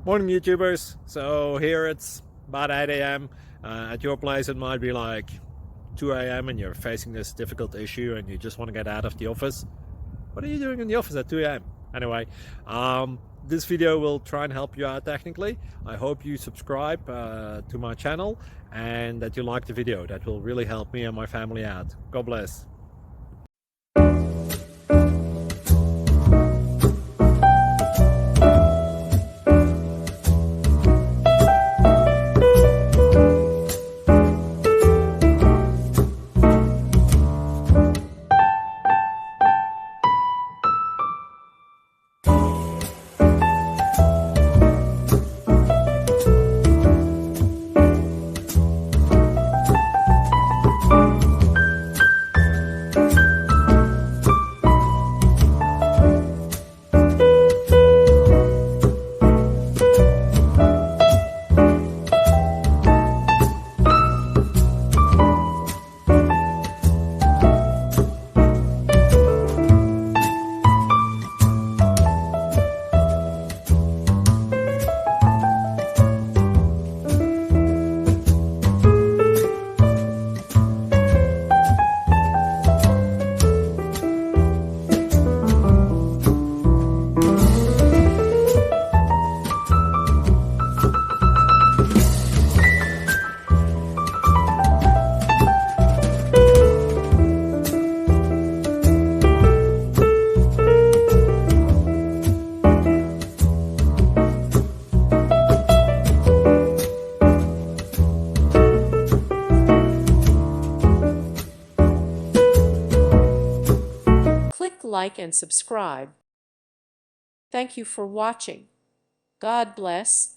Morning YouTubers. So here it's about 8 a.m. At your place it might be like 2 a.m. and you're facing this difficult issue and you just want to get out of the office. What are you doing in the office at 2 a.m.? Anyway, this video will try and help you out technically. I hope you subscribe to my channel and that you like the video. That will really help me and my family out. God bless. Click like and subscribe. Thank you for watching. God bless.